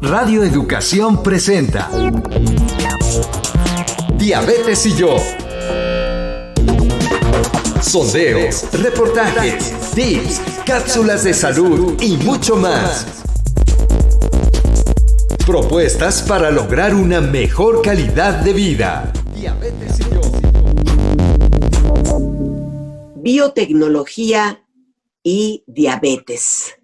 Radio Educación presenta Diabetes y yo. Sondeos, reportajes, tips, cápsulas de salud y mucho más. Propuestas para lograr una mejor calidad de vida. Diabetes y yo. Biotecnología y diabetes.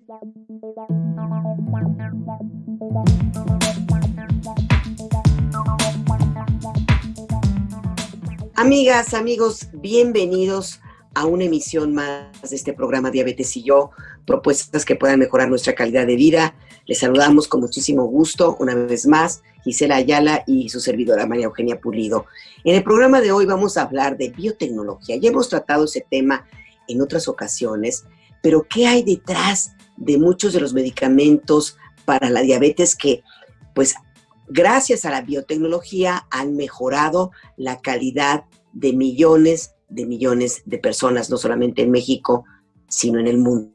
Amigas, amigos, bienvenidos a una emisión más de este programa Diabetes y yo, propuestas que puedan mejorar nuestra calidad de vida. Les saludamos con muchísimo gusto una vez más, Gisela Ayala y su servidora María Eugenia Pulido. En el programa de hoy vamos a hablar de biotecnología. Ya hemos tratado ese tema en otras ocasiones, pero ¿qué hay detrás de muchos de los medicamentos para la diabetes que, pues, gracias a la biotecnología han mejorado la calidad de millones de personas, no solamente en México, sino en el mundo?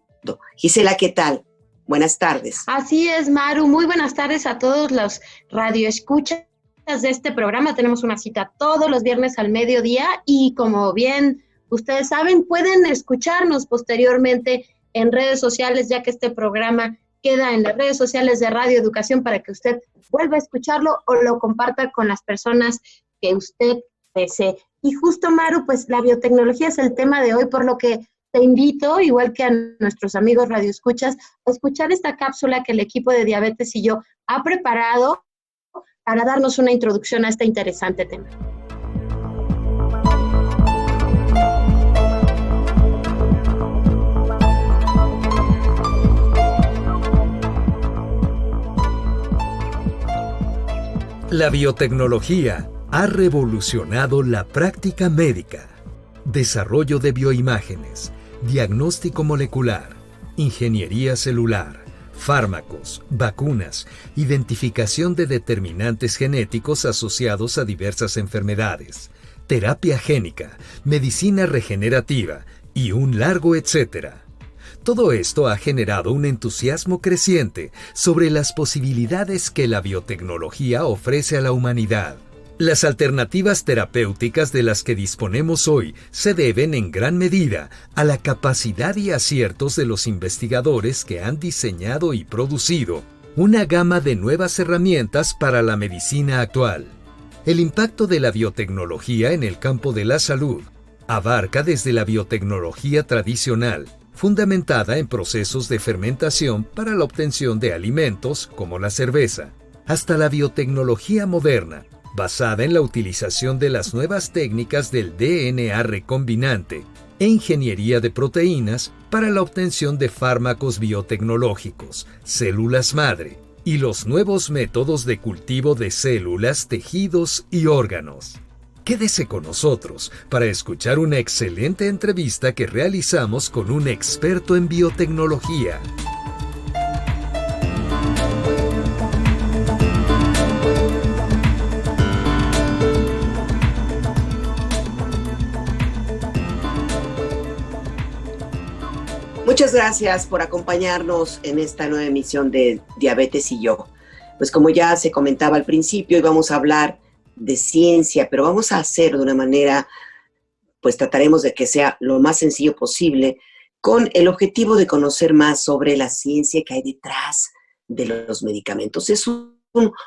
Gisela, ¿qué tal? Buenas tardes. Así es, Maru. Muy buenas tardes a todos los radioescuchas de este programa. Tenemos una cita todos los viernes al mediodía y, como bien ustedes saben, pueden escucharnos posteriormente en redes sociales, ya que este programa queda en las redes sociales de Radio Educación para que usted vuelva a escucharlo o lo comparta con las personas que usted desee. Y justo, Maru, pues la biotecnología es el tema de hoy, por lo que te invito, igual que a nuestros amigos radioescuchas, a escuchar esta cápsula que el equipo de Diabetes y yo ha preparado para darnos una introducción a este interesante tema. La biotecnología ha revolucionado la práctica médica, desarrollo de bioimágenes, diagnóstico molecular, ingeniería celular, fármacos, vacunas, identificación de determinantes genéticos asociados a diversas enfermedades, terapia génica, medicina regenerativa y un largo etcétera. Todo esto ha generado un entusiasmo creciente sobre las posibilidades que la biotecnología ofrece a la humanidad. Las alternativas terapéuticas de las que disponemos hoy se deben en gran medida a la capacidad y aciertos de los investigadores que han diseñado y producido una gama de nuevas herramientas para la medicina actual. El impacto de la biotecnología en el campo de la salud abarca desde la biotecnología tradicional, fundamentada en procesos de fermentación para la obtención de alimentos como la cerveza, hasta la biotecnología moderna, basada en la utilización de las nuevas técnicas del DNA recombinante e ingeniería de proteínas para la obtención de fármacos biotecnológicos, células madre y los nuevos métodos de cultivo de células, tejidos y órganos. Quédese con nosotros para escuchar una excelente entrevista que realizamos con un experto en biotecnología. Muchas gracias por acompañarnos en esta nueva emisión de Diabetes y yo. Pues como ya se comentaba al principio, hoy vamos a hablar de ciencia, pero vamos a hacerlo de una manera, pues trataremos de que sea lo más sencillo posible, con el objetivo de conocer más sobre la ciencia que hay detrás de los medicamentos. Es un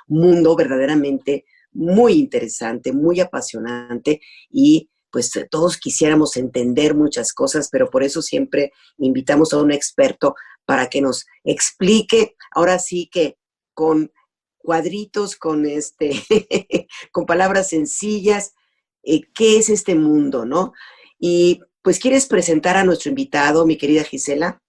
mundo verdaderamente muy interesante, muy apasionante y pues todos quisiéramos entender muchas cosas, pero por eso siempre invitamos a un experto para que nos explique, ahora sí que con cuadritos, con con palabras sencillas, qué es este mundo, ¿no? Y pues, ¿quieres presentar a nuestro invitado, mi querida Gisela?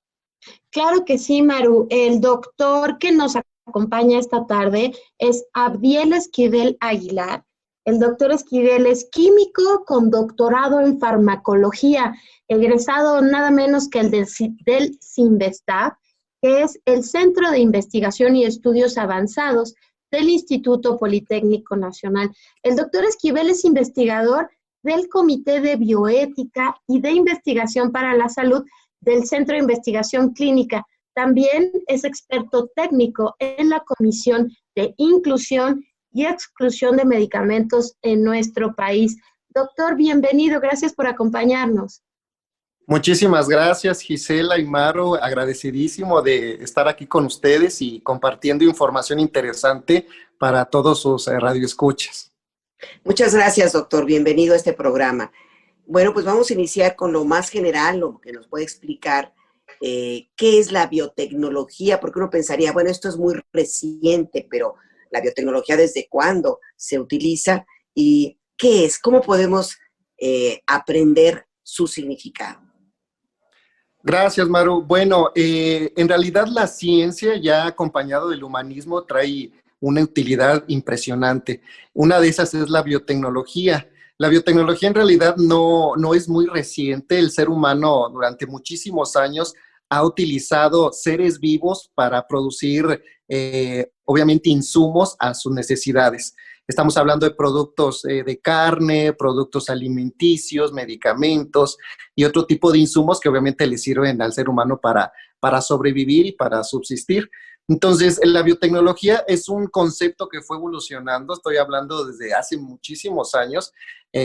Claro que sí, Maru. El doctor que nos acompaña esta tarde es Abdiel Esquivel Aguilar. El doctor Esquivel es químico con doctorado en farmacología, egresado nada menos que del CINVESTAB, que es el Centro de Investigación y Estudios Avanzados del Instituto Politécnico Nacional. El doctor Esquivel es investigador del Comité de Bioética y de Investigación para la Salud del Centro de Investigación Clínica También es experto técnico en la Comisión de Inclusión y Exclusión de Medicamentos en nuestro país. Doctor, bienvenido, gracias por acompañarnos. Muchísimas gracias, Gisela y Maro, agradecidísimo de estar aquí con ustedes y compartiendo información interesante para todos sus radioescuchas. Muchas gracias, doctor. Bienvenido a este programa. Bueno, pues vamos a iniciar con lo más general, lo que nos puede explicar qué es la biotecnología, porque uno pensaría, bueno, esto es muy reciente, pero la biotecnología, ¿desde cuándo se utiliza? ¿Y qué es? ¿Cómo podemos aprender su significado? Gracias, Maru. Bueno, en realidad la ciencia, ya acompañado del humanismo, trae una utilidad impresionante. Una de esas es la biotecnología. La biotecnología en realidad no es muy reciente. El ser humano durante muchísimos años ha utilizado seres vivos para producir, obviamente, insumos a sus necesidades. Estamos hablando de productos de carne, productos alimenticios, medicamentos y otro tipo de insumos que obviamente le sirven al ser humano para sobrevivir y para subsistir. Entonces, la biotecnología es un concepto que fue evolucionando, estoy hablando desde hace muchísimos años,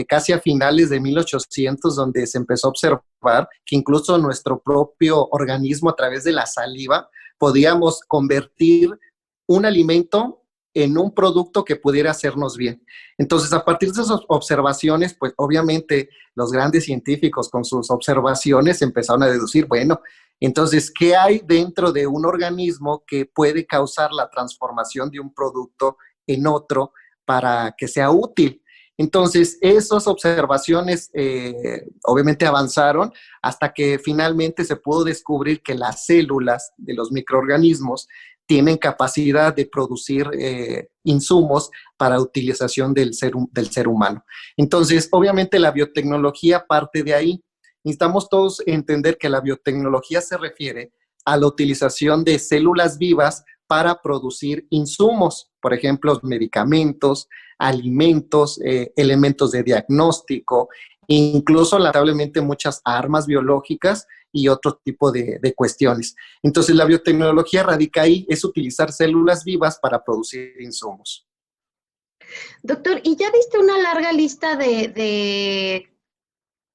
casi a finales de 1800, donde se empezó a observar que incluso nuestro propio organismo, a través de la saliva, podíamos convertir un alimento en un producto que pudiera hacernos bien. Entonces, a partir de esas observaciones, pues obviamente los grandes científicos con sus observaciones empezaron a deducir, bueno, entonces, ¿qué hay dentro de un organismo que puede causar la transformación de un producto en otro para que sea útil? Entonces, esas observaciones obviamente avanzaron hasta que finalmente se pudo descubrir que las células de los microorganismos tienen capacidad de producir insumos para utilización del ser humano. Entonces, obviamente la biotecnología parte de ahí. Necesitamos todos entender que la biotecnología se refiere a la utilización de células vivas para producir insumos, por ejemplo, medicamentos, alimentos, elementos de diagnóstico, incluso lamentablemente muchas armas biológicas y otro tipo de cuestiones. Entonces, la biotecnología radica ahí, es utilizar células vivas para producir insumos. Doctor, ¿y ya viste una larga lista de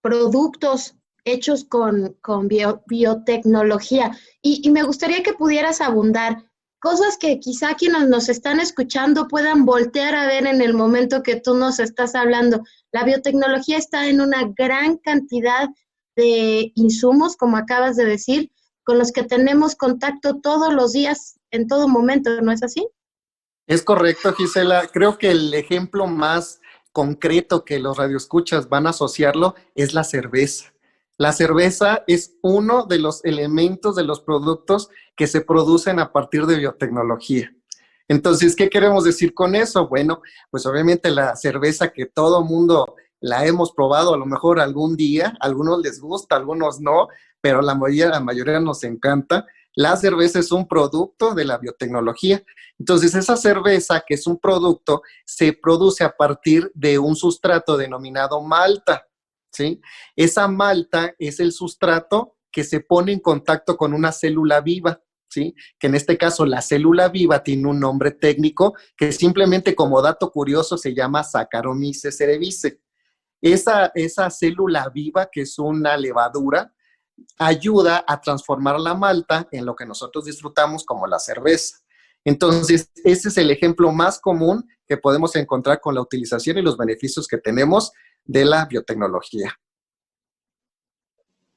productos hechos con biotecnología? Y me gustaría que pudieras abundar cosas que quizá quienes nos están escuchando puedan voltear a ver en el momento que tú nos estás hablando. La biotecnología está en una gran cantidad de insumos, como acabas de decir, con los que tenemos contacto todos los días, en todo momento, ¿no es así? Es correcto, Gisela. Creo que el ejemplo más concreto que los radioescuchas van a asociarlo es la cerveza. La cerveza es uno de los elementos de los productos que se producen a partir de biotecnología. Entonces, ¿qué queremos decir con eso? Bueno, pues obviamente la cerveza que todo mundo la hemos probado a lo mejor algún día, a algunos les gusta, a algunos no, pero la mayoría nos encanta. La cerveza es un producto de la biotecnología. Entonces, esa cerveza, que es un producto, se produce a partir de un sustrato denominado malta, ¿sí? Esa malta es el sustrato que se pone en contacto con una célula viva, ¿sí? Que en este caso la célula viva tiene un nombre técnico que simplemente, como dato curioso, se llama Saccharomyces cerevisiae. Esa célula viva, que es una levadura, ayuda a transformar la malta en lo que nosotros disfrutamos como la cerveza. Entonces, ese es el ejemplo más común que podemos encontrar con la utilización y los beneficios que tenemos de la biotecnología.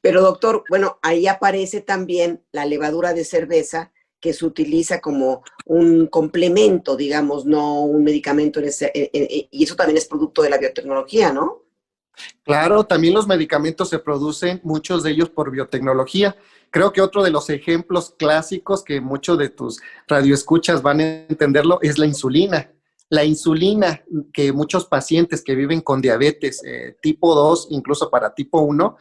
Pero doctor, bueno, ahí aparece también la levadura de cerveza que se utiliza como un complemento, digamos, no un medicamento, y eso también es producto de la biotecnología, ¿no? Claro, también los medicamentos se producen, muchos de ellos por biotecnología. Creo que otro de los ejemplos clásicos que muchos de tus radioescuchas van a entenderlo es la insulina. La insulina, que muchos pacientes que viven con diabetes tipo 2, incluso para tipo 1,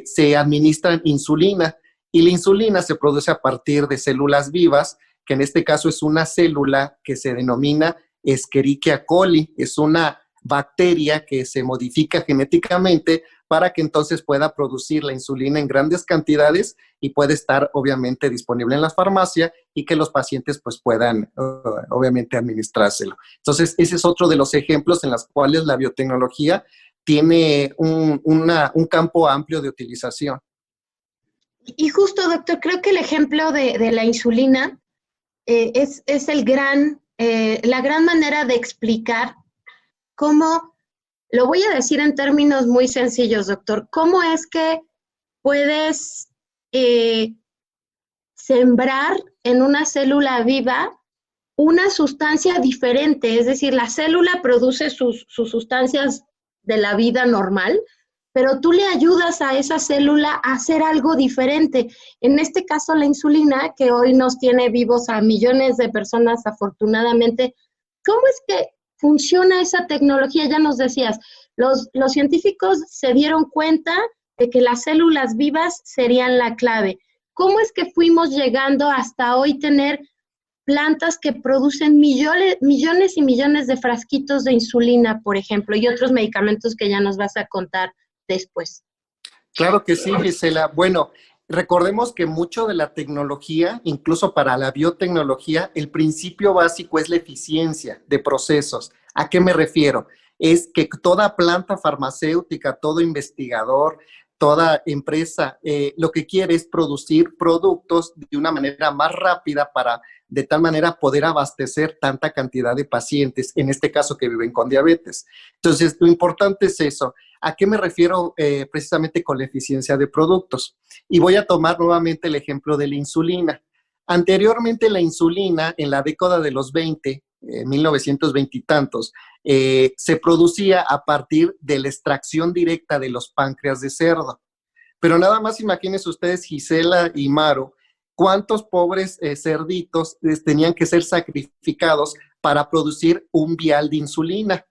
se administran insulina. Y la insulina se produce a partir de células vivas, que en este caso es una célula que se denomina Escherichia coli. Es una bacteria que se modifica genéticamente para que entonces pueda producir la insulina en grandes cantidades y puede estar obviamente disponible en la farmacia y que los pacientes pues puedan obviamente administrárselo. Entonces, ese es otro de los ejemplos en los cuales la biotecnología tiene un campo amplio de utilización. Y justo, doctor, creo que el ejemplo de la insulina es la gran manera de explicar cómo, lo voy a decir en términos muy sencillos, doctor, cómo es que puedes sembrar en una célula viva una sustancia diferente, es decir, la célula produce sus sustancias de la vida normal, pero tú le ayudas a esa célula a hacer algo diferente. En este caso, la insulina, que hoy nos tiene vivos a millones de personas, afortunadamente. ¿Cómo es que funciona esa tecnología? Ya nos decías, los científicos se dieron cuenta de que las células vivas serían la clave. ¿Cómo es que fuimos llegando hasta hoy tener plantas que producen millones y millones de frasquitos de insulina, por ejemplo, y otros medicamentos que ya nos vas a contar después? Claro que sí, Gisela. Bueno, recordemos que mucho de la tecnología, incluso para la biotecnología, el principio básico es la eficiencia de procesos. ¿A qué me refiero? Es que toda planta farmacéutica, todo investigador, toda empresa, lo que quiere es producir productos de una manera más rápida para de tal manera poder abastecer tanta cantidad de pacientes, en este caso que viven con diabetes. Entonces, lo importante es eso. ¿A qué me refiero precisamente con la eficiencia de productos? Y voy a tomar nuevamente el ejemplo de la insulina. Anteriormente la insulina, en la década de los 20, 1920 y tantos, se producía a partir de la extracción directa de los páncreas de cerdo. Pero nada más imagínense ustedes, Gisela y Maro, cuántos pobres cerditos tenían que ser sacrificados para producir un vial de insulina.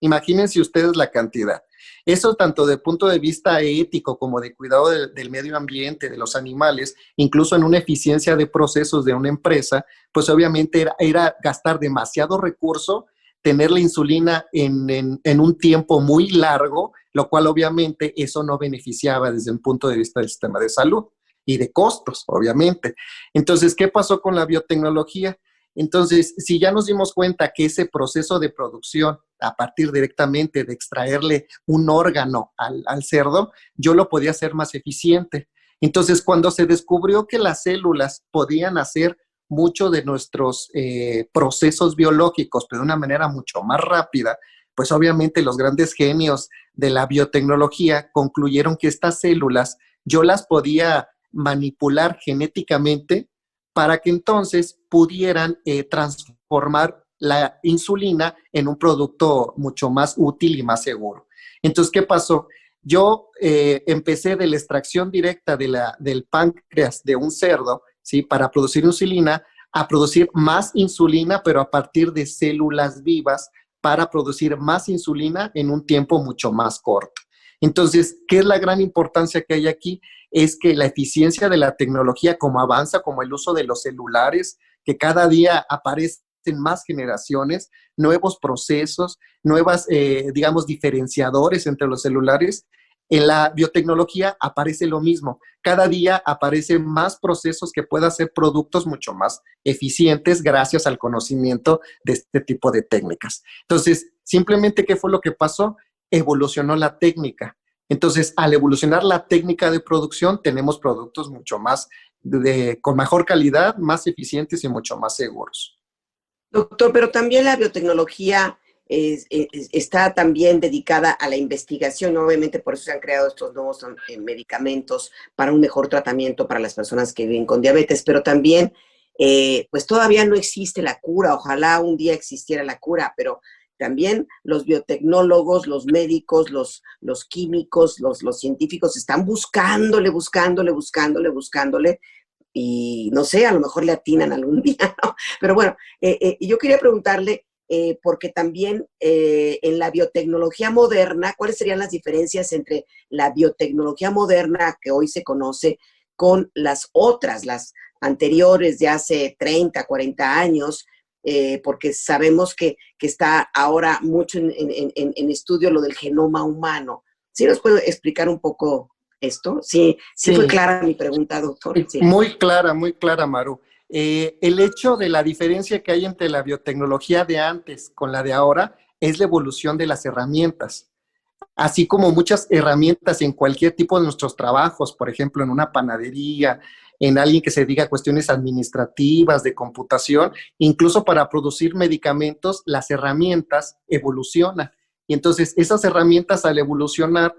Imagínense ustedes la cantidad. Eso tanto de punto de vista ético como de cuidado del medio ambiente, de los animales, incluso en una eficiencia de procesos de una empresa, pues obviamente era gastar demasiado recurso, tener la insulina en un tiempo muy largo, lo cual obviamente eso no beneficiaba desde el punto de vista del sistema de salud y de costos, obviamente. Entonces, ¿qué pasó con la biotecnología? Entonces, si ya nos dimos cuenta que ese proceso de producción, a partir directamente de extraerle un órgano al cerdo, yo lo podía hacer más eficiente. Entonces, cuando se descubrió que las células podían hacer mucho de nuestros procesos biológicos, pero de una manera mucho más rápida, pues obviamente los grandes genios de la biotecnología concluyeron que estas células yo las podía manipular genéticamente para que entonces pudieran transformar la insulina en un producto mucho más útil y más seguro. Entonces, ¿qué pasó? Yo empecé de la extracción directa del páncreas de un cerdo, ¿sí? Para producir insulina, a producir más insulina, pero a partir de células vivas, para producir más insulina en un tiempo mucho más corto. Entonces, ¿qué es la gran importancia que hay aquí? Es que la eficiencia de la tecnología, como avanza, como el uso de los celulares, que cada día aparecen más generaciones, nuevos procesos, nuevas, digamos, diferenciadores entre los celulares. En la biotecnología aparece lo mismo. Cada día aparecen más procesos que puedan hacer productos mucho más eficientes gracias al conocimiento de este tipo de técnicas. Entonces, simplemente, ¿qué fue lo que pasó? Evolucionó la técnica. Entonces, al evolucionar la técnica de producción, tenemos productos mucho más con mejor calidad, más eficientes y mucho más seguros. Doctor, pero también la biotecnología está también dedicada a la investigación, obviamente por eso se han creado estos nuevos medicamentos para un mejor tratamiento para las personas que viven con diabetes, pero también pues todavía no existe la cura, ojalá un día existiera la cura, pero también los biotecnólogos, los médicos, los químicos, los científicos están buscándole, y no sé, a lo mejor le atinan algún día, ¿no? Pero bueno, yo quería preguntarle, porque también en la biotecnología moderna, ¿cuáles serían las diferencias entre la biotecnología moderna que hoy se conoce con las otras, las anteriores de hace 30, 40 años? Porque sabemos que está ahora mucho en estudio lo del genoma humano, ¿Sí nos puede explicar un poco esto? Sí, sí, Sí. fue clara mi pregunta, doctor. Sí. Muy clara, Maru. El hecho de la diferencia que hay entre la biotecnología de antes con la de ahora es la evolución de las herramientas. Así como muchas herramientas en cualquier tipo de nuestros trabajos, por ejemplo, en una panadería, en alguien que se dedica a cuestiones administrativas, de computación, incluso para producir medicamentos, las herramientas evolucionan. Y entonces esas herramientas al evolucionar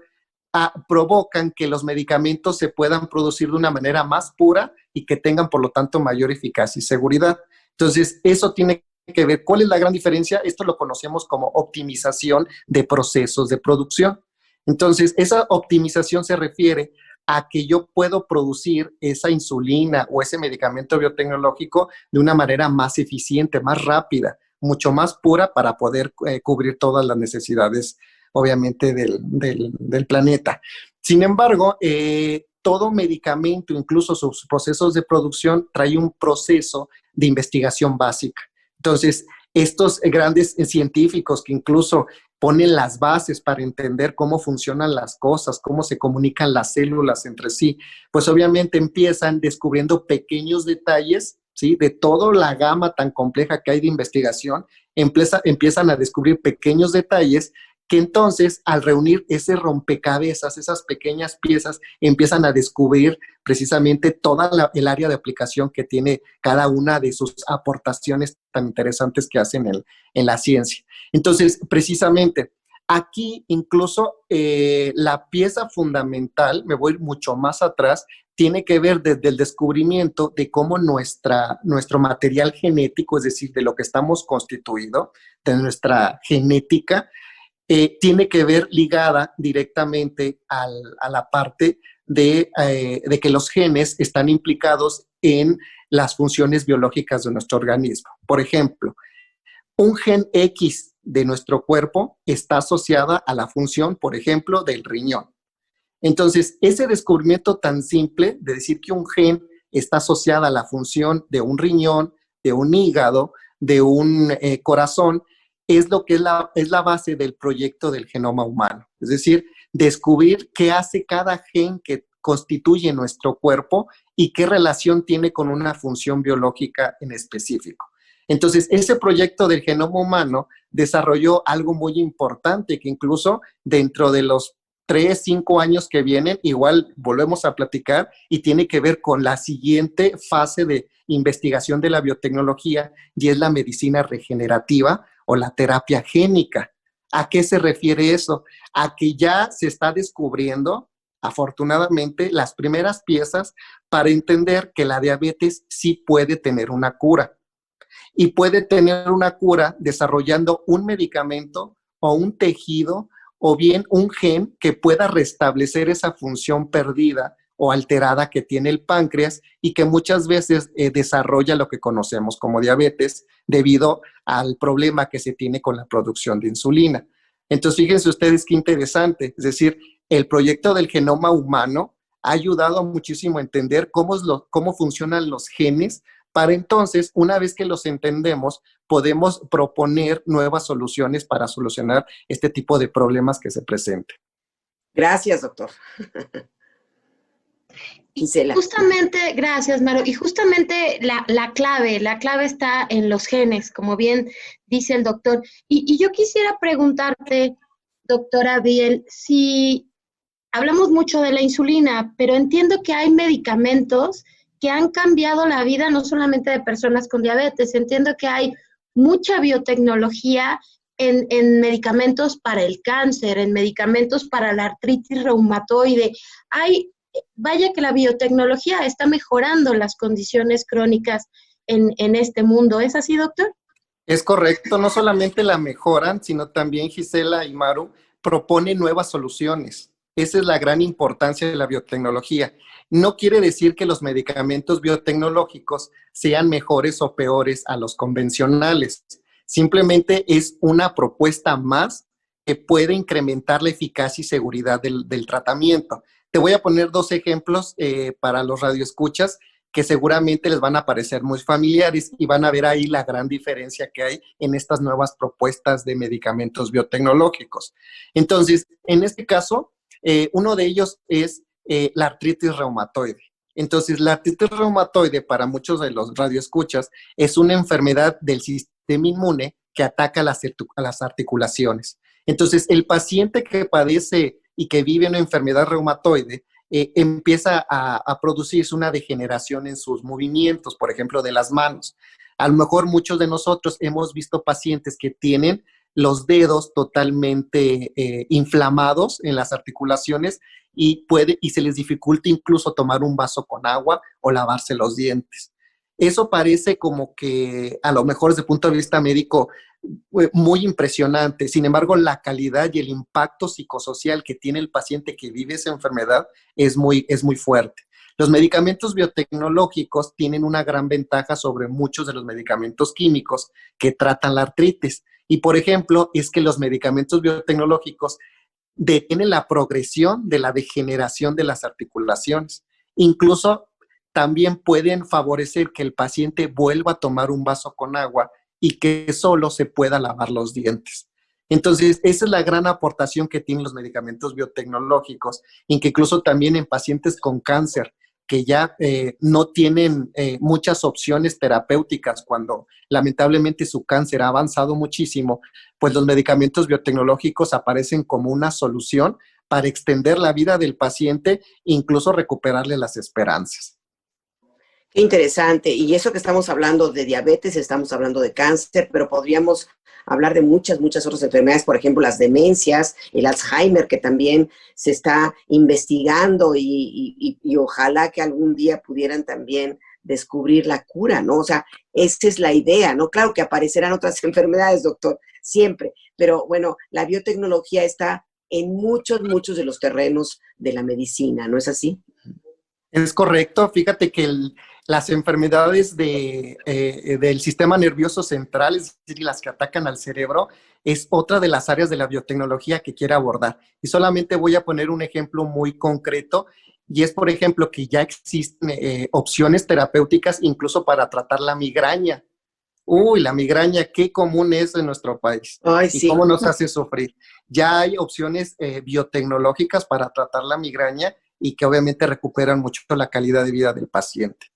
provocan que los medicamentos se puedan producir de una manera más pura y que tengan, por lo tanto, mayor eficacia y seguridad. Entonces, eso tiene que ver. ¿Cuál es la gran diferencia? Esto lo conocemos como optimización de procesos de producción. Entonces, esa optimización se refiere a que yo puedo producir esa insulina o ese medicamento biotecnológico de una manera más eficiente, más rápida, mucho más pura para poder cubrir todas las necesidades, obviamente, del planeta. Sin embargo, todo medicamento, incluso sus procesos de producción, trae un proceso de investigación básica. Entonces, estos grandes científicos que incluso ponen las bases para entender cómo funcionan las cosas, cómo se comunican las células entre sí, pues obviamente empiezan descubriendo pequeños detalles, ¿sí? De toda la gama tan compleja que hay de investigación, empiezan a descubrir pequeños detalles que entonces, al reunir ese rompecabezas, esas pequeñas piezas, empiezan a descubrir precisamente toda el área de aplicación que tiene cada una de sus aportaciones tan interesantes que hacen en la ciencia. Entonces, precisamente, aquí incluso la pieza fundamental, me voy mucho más atrás, tiene que ver desde el descubrimiento de cómo nuestro material genético, es decir, de lo que estamos constituidos, de nuestra genética, tiene que ver ligada directamente a la parte de que los genes están implicados en las funciones biológicas de nuestro organismo. Por ejemplo, un gen X de nuestro cuerpo está asociada a la función, por ejemplo, del riñón. Entonces, ese descubrimiento tan simple de decir que un gen está asociado a la función de un riñón, de un hígado, de un corazón, es lo que es la base del proyecto del genoma humano. Es decir, descubrir qué hace cada gen que constituye nuestro cuerpo y qué relación tiene con una función biológica en específico. Entonces, ese proyecto del genoma humano desarrolló algo muy importante que incluso dentro de los 3, 5 años que vienen, igual volvemos a platicar y tiene que ver con la siguiente fase de investigación de la biotecnología y es la medicina regenerativa o la terapia génica. ¿A qué se refiere eso? A que ya se está descubriendo, afortunadamente, las primeras piezas para entender que la diabetes sí puede tener una cura. Y puede tener una cura desarrollando un medicamento o un tejido o bien un gen que pueda restablecer esa función perdida o alterada que tiene el páncreas y que muchas veces desarrolla lo que conocemos como diabetes debido al problema que se tiene con la producción de insulina. Entonces, fíjense ustedes qué interesante. Es decir, el proyecto del genoma humano ha ayudado muchísimo a entender cómo funcionan los genes para entonces, una vez que los entendemos, podemos proponer nuevas soluciones para solucionar este tipo de problemas que se presenten. Gracias, doctor. Gisela. Justamente, gracias, Maru. Y justamente la clave está en los genes, como bien dice el doctor. Y yo quisiera preguntarte, doctora Biel, si hablamos mucho de la insulina, pero entiendo que hay medicamentos que han cambiado la vida no solamente de personas con diabetes. Entiendo que hay mucha biotecnología en medicamentos para el cáncer, en medicamentos para la artritis reumatoide. Vaya que la biotecnología está mejorando las condiciones crónicas en este mundo. ¿Es así, doctor? Es correcto, no solamente la mejoran, sino también Gisela y Maru proponen nuevas soluciones. Esa es la gran importancia de la biotecnología. No quiere decir que los medicamentos biotecnológicos sean mejores o peores a los convencionales. Simplemente es una propuesta más que puede incrementar la eficacia y seguridad del tratamiento. Te voy a poner 2 ejemplos para los radioescuchas que seguramente les van a parecer muy familiares y van a ver ahí la gran diferencia que hay en estas nuevas propuestas de medicamentos biotecnológicos. Entonces, en este caso, Uno de ellos es la artritis reumatoide. Entonces, la artritis reumatoide, para muchos de los radioescuchas, es una enfermedad del sistema inmune que ataca a las articulaciones. Entonces, el paciente que padece y que vive una enfermedad reumatoide empieza a producirse una degeneración en sus movimientos, por ejemplo, de las manos. A lo mejor muchos de nosotros hemos visto pacientes que tienen los dedos totalmente inflamados en las articulaciones y se les dificulta incluso tomar un vaso con agua o lavarse los dientes. Eso parece como que a lo mejor desde el punto de vista médico muy impresionante. Sin embargo, la calidad y el impacto psicosocial que tiene el paciente que vive esa enfermedad es muy fuerte. Los medicamentos biotecnológicos tienen una gran ventaja sobre muchos de los medicamentos químicos que tratan la artritis. Y, por ejemplo, es que los medicamentos biotecnológicos detienen la progresión de la degeneración de las articulaciones. Incluso también pueden favorecer que el paciente vuelva a tomar un vaso con agua y que solo se pueda lavar los dientes. Entonces, esa es la gran aportación que tienen los medicamentos biotecnológicos, y que incluso también en pacientes con cáncer, que ya no tienen muchas opciones terapéuticas cuando lamentablemente su cáncer ha avanzado muchísimo, pues los medicamentos biotecnológicos aparecen como una solución para extender la vida del paciente e incluso recuperarle las esperanzas. Qué interesante. Y eso que estamos hablando de diabetes, estamos hablando de cáncer, pero podríamos hablar de muchas otras enfermedades, por ejemplo, las demencias, el Alzheimer, que también se está investigando y ojalá que algún día pudieran también descubrir la cura, ¿no? O sea, esa es la idea, ¿no? Claro que aparecerán otras enfermedades, doctor, siempre, pero bueno, la biotecnología está en muchos de los terrenos de la medicina, ¿no es así? Es correcto. Fíjate que las enfermedades del sistema nervioso central, es decir, las que atacan al cerebro, es otra de las áreas de la biotecnología que quiero abordar. Y solamente voy a poner un ejemplo muy concreto, y es, por ejemplo, que ya existen opciones terapéuticas incluso para tratar la migraña. Uy, la migraña, qué común es en nuestro país. Ay, y sí. cómo nos hace sufrir. Ya hay opciones biotecnológicas para tratar la migraña y que obviamente recuperan mucho la calidad de vida del paciente.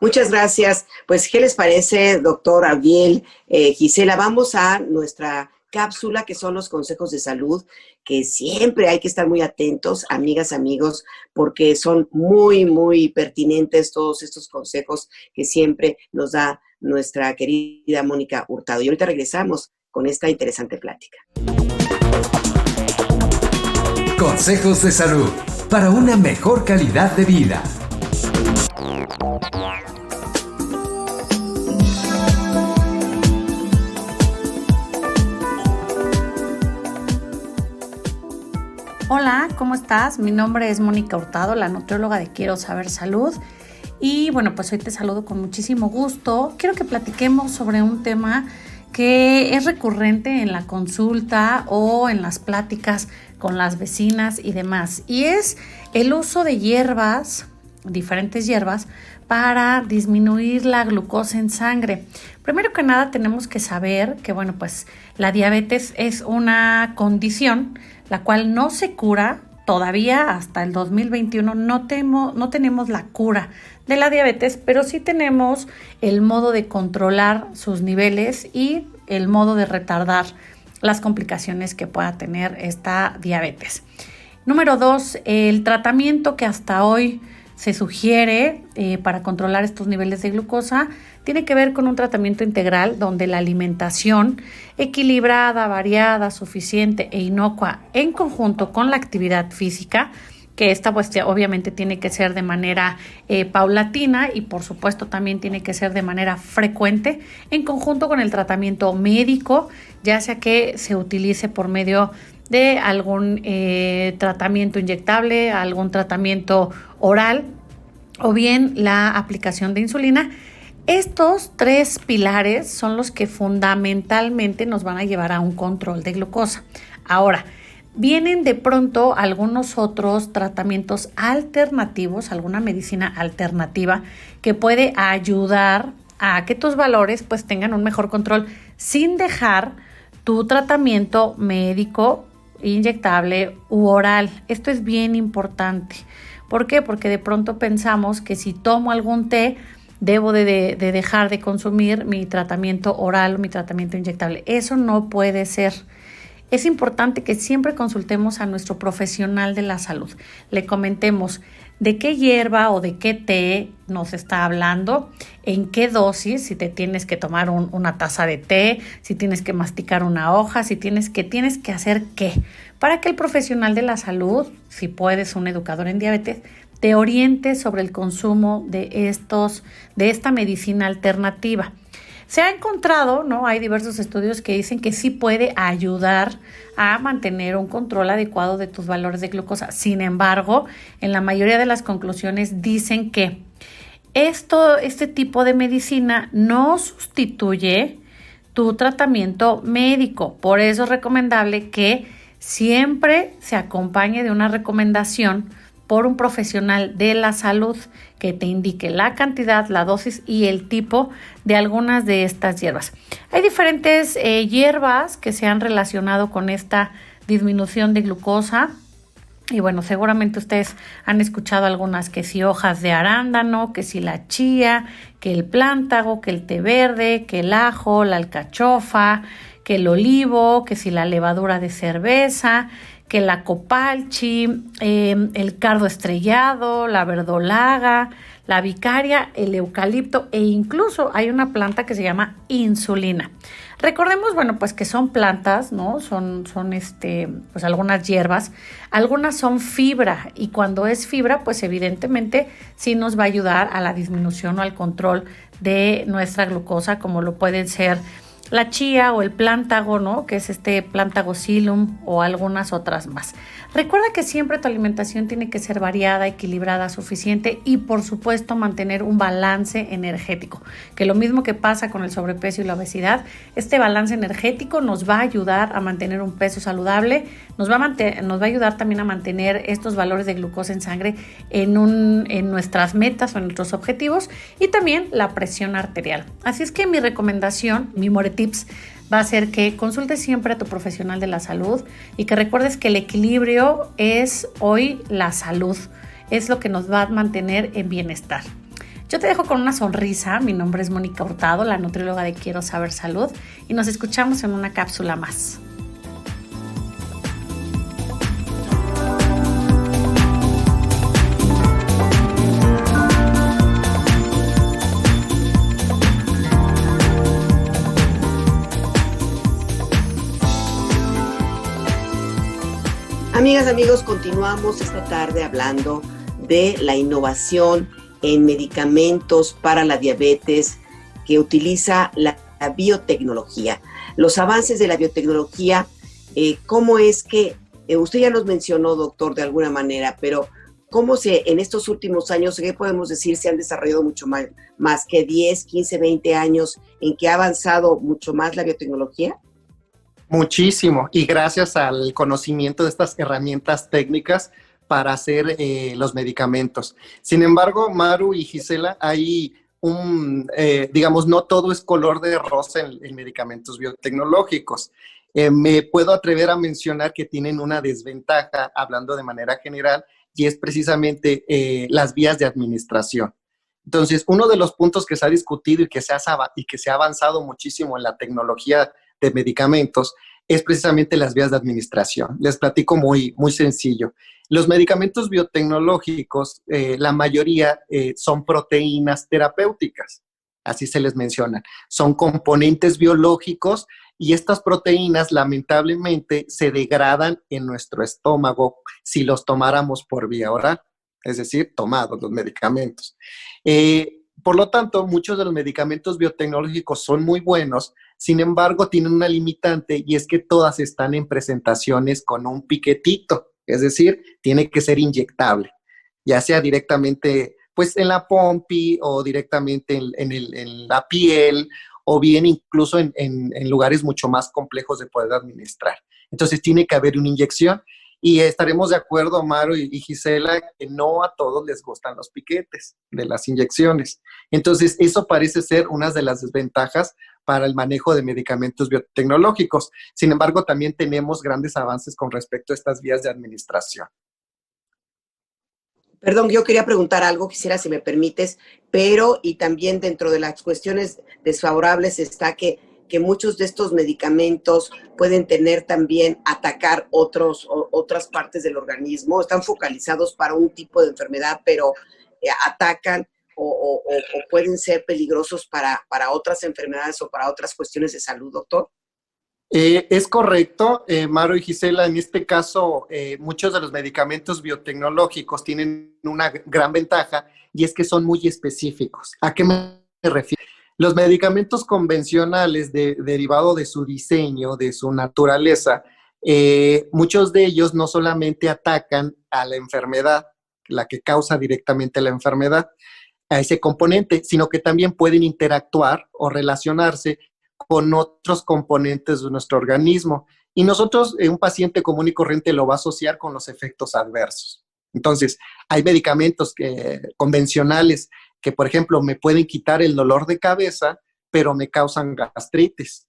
Muchas gracias. Pues, ¿qué les parece, doctor Abiel? Gisela, vamos a nuestra cápsula, que son los consejos de salud, que siempre hay que estar muy atentos, amigas, amigos, porque son muy pertinentes todos estos consejos que siempre nos da nuestra querida Mónica Hurtado. Y ahorita regresamos con esta interesante plática. Consejos de salud para una mejor calidad de vida. Hola, ¿cómo estás? Mi nombre es Mónica Hurtado, la nutrióloga de Quiero Saber Salud. Y bueno, pues hoy te saludo con muchísimo gusto. Quiero que platiquemos sobre un tema que es recurrente en la consulta o en las pláticas con las vecinas y demás. Y es el uso de hierbas, diferentes hierbas, para disminuir la glucosa en sangre. Primero que nada tenemos que saber que, bueno, pues la diabetes es una condición la cual no se cura. Todavía hasta el 2021 no tenemos la cura de la diabetes, pero sí tenemos el modo de controlar sus niveles y el modo de retardar las complicaciones que pueda tener esta diabetes. Número 2, el tratamiento que hasta hoy se sugiere para controlar estos niveles de glucosa tiene que ver con un tratamiento integral donde la alimentación equilibrada, variada, suficiente e inocua en conjunto con la actividad física, que esta pues obviamente tiene que ser de manera paulatina y por supuesto también tiene que ser de manera frecuente en conjunto con el tratamiento médico, ya sea que se utilice por medio de algún tratamiento inyectable, algún tratamiento oral o bien la aplicación de insulina. Estos 3 pilares son los que fundamentalmente nos van a llevar a un control de glucosa. Ahora, vienen de pronto algunos otros tratamientos alternativos, alguna medicina alternativa que puede ayudar a que tus valores pues tengan un mejor control sin dejar tu tratamiento médico inyectable u oral. Esto es bien importante. ¿Por qué? Porque de pronto pensamos que si tomo algún té, debo de dejar de consumir mi tratamiento oral o mi tratamiento inyectable. Eso no puede ser. Es importante que siempre consultemos a nuestro profesional de la salud. Le comentemos de qué hierba o de qué té nos está hablando, en qué dosis, si te tienes que tomar una taza de té, si tienes que masticar una hoja, si tienes que hacer qué, para que el profesional de la salud, si puedes, un educador en diabetes, te oriente sobre el consumo de esta medicina alternativa. Se ha encontrado, ¿no? Hay diversos estudios que dicen que sí puede ayudar a mantener un control adecuado de tus valores de glucosa. Sin embargo, en la mayoría de las conclusiones dicen que este tipo de medicina no sustituye tu tratamiento médico. Por eso es recomendable que siempre se acompañe de una recomendación por un profesional de la salud que te indique la cantidad, la dosis y el tipo de algunas de estas hierbas. Hay diferentes hierbas que se han relacionado con esta disminución de glucosa. Y bueno, seguramente ustedes han escuchado algunas, que si hojas de arándano, que si la chía, que el plántago, que el té verde, que el ajo, la alcachofa, que el olivo, que si la levadura de cerveza, que la copalchi, el cardo estrellado, la verdolaga, la vicaria, el eucalipto e incluso hay una planta que se llama insulina. Recordemos, bueno, pues que son plantas, ¿no? Son pues algunas hierbas, algunas son fibra y cuando es fibra, pues evidentemente sí nos va a ayudar a la disminución o al control de nuestra glucosa, como lo pueden ser la chía o el plántago, ¿no? Que es plántago psyllum o algunas otras más. Recuerda que siempre tu alimentación tiene que ser variada, equilibrada, suficiente y por supuesto mantener un balance energético, que lo mismo que pasa con el sobrepeso y la obesidad, este balance energético nos va a ayudar a mantener un peso saludable, nos va a ayudar también a mantener estos valores de glucosa en sangre en nuestras metas o en nuestros objetivos y también la presión arterial. Así es que mi recomendación, mi Moretips, va a ser que consultes siempre a tu profesional de la salud y que recuerdes que el equilibrio es hoy la salud, es lo que nos va a mantener en bienestar. Yo te dejo con una sonrisa. Mi nombre es Mónica Hurtado, la nutrióloga de Quiero Saber Salud, y nos escuchamos en una cápsula más. Amigas, amigos, continuamos esta tarde hablando de la innovación en medicamentos para la diabetes que utiliza la biotecnología. Los avances de la biotecnología, cómo es que, usted ya nos mencionó, doctor, de alguna manera, pero cómo en estos últimos años, ¿qué podemos decir? Se han desarrollado mucho más que 10, 15, 20 años en que ha avanzado mucho más la biotecnología. Muchísimo, y gracias al conocimiento de estas herramientas técnicas para hacer los medicamentos. Sin embargo, Maru y Gisela, hay digamos, no todo es color de rosa en medicamentos biotecnológicos. Me puedo atrever a mencionar que tienen una desventaja, hablando de manera general, y es precisamente las vías de administración. Entonces, uno de los puntos que se ha discutido y que se ha avanzado muchísimo en la tecnología de medicamentos es precisamente las vías de administración. Les platico muy, muy sencillo. Los medicamentos biotecnológicos, la mayoría son proteínas terapéuticas, así se les menciona. Son componentes biológicos y estas proteínas lamentablemente se degradan en nuestro estómago si los tomáramos por vía oral, es decir, tomados los medicamentos. Por lo tanto, muchos de los medicamentos biotecnológicos son muy buenos, sin embargo, tienen una limitante y es que todas están en presentaciones con un piquetito, es decir, tiene que ser inyectable, ya sea directamente pues, en la pompi o directamente en la piel o bien incluso en lugares mucho más complejos de poder administrar. Entonces, tiene que haber una inyección Y estaremos de acuerdo, Maru y Gisela, que no a todos les gustan los piquetes de las inyecciones. Entonces, eso parece ser una de las desventajas para el manejo de medicamentos biotecnológicos. Sin embargo, también tenemos grandes avances con respecto a estas vías de administración. Perdón, yo quería preguntar algo, quisiera si me permites, pero y también dentro de las cuestiones desfavorables está que muchos de estos medicamentos pueden tener también, atacar otras partes del organismo, están focalizados para un tipo de enfermedad, pero atacan o pueden ser peligrosos para otras enfermedades o para otras cuestiones de salud, doctor. Es correcto, Maru y Gisela, en este caso muchos de los medicamentos biotecnológicos tienen una gran ventaja y es que son muy específicos. ¿A qué me refiero? Los medicamentos convencionales derivado de su diseño, de su naturaleza, muchos de ellos no solamente atacan a la enfermedad, la que causa directamente la enfermedad, a ese componente, sino que también pueden interactuar o relacionarse con otros componentes de nuestro organismo. Y nosotros, un paciente común y corriente lo va a asociar con los efectos adversos. Entonces, hay medicamentos convencionales que, por ejemplo, me pueden quitar el dolor de cabeza, pero me causan gastritis.